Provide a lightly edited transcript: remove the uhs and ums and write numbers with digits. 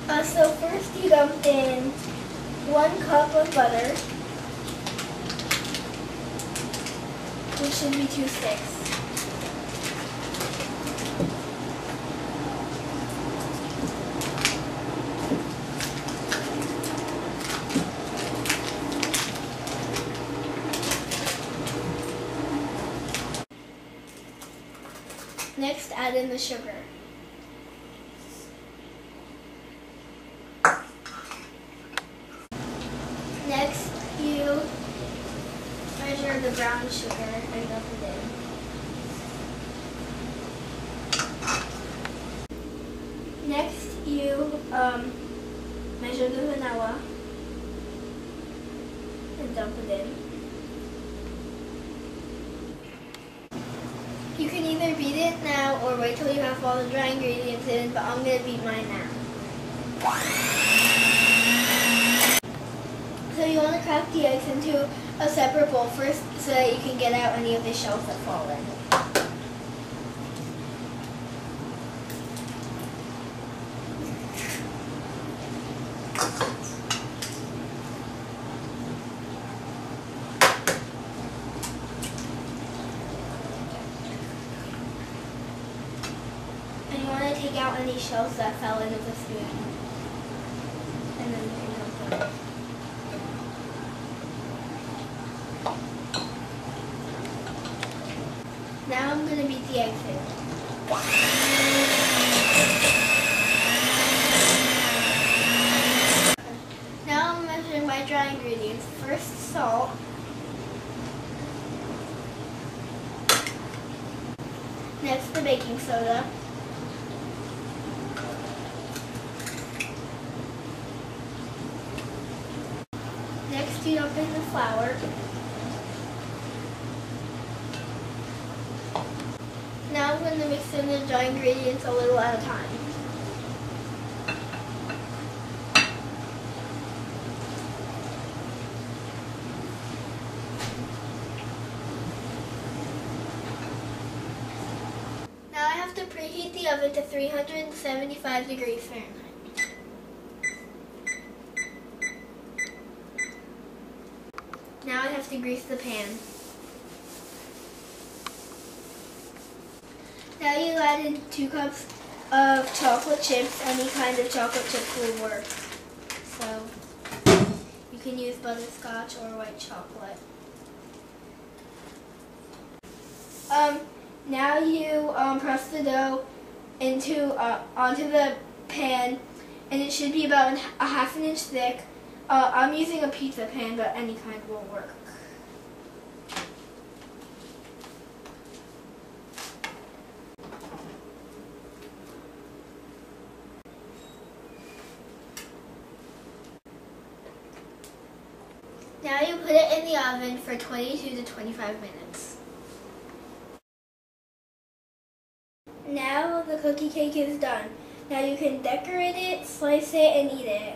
So first you dump in 1 cup of butter, which should be 2 sticks. Next, add in the sugar. Next, you measure the brown sugar and dump it in. Next, you measure the vanilla and dump it in. You can either beat it now or wait till you have all the dry ingredients in, but I'm going to beat mine now. So you want to crack the eggs into a separate bowl first so that you can get out any of the shells that fall in. And you want to take out any shells that fell in with a spoon. And then you can dump them. Now I'm going to beat the eggs in. Now I'm measuring my dry ingredients. First, salt. Next, the baking soda. Next, you dump in the flour. Now I'm going to mix in the dry ingredients a little at a time. Now I have to preheat the oven to 375 degrees Fahrenheit. Now I have to grease the pan. Now you add in 2 cups of chocolate chips. Any kind of chocolate chips will work. So you can use butterscotch or white chocolate. Now you press the dough onto the pan, and it should be about a ½ inch thick. I'm using a pizza pan, but any kind will work. Now you put it in the oven for 22 to 25 minutes. Now the cookie cake is done. Now you can decorate it, slice it, and eat it.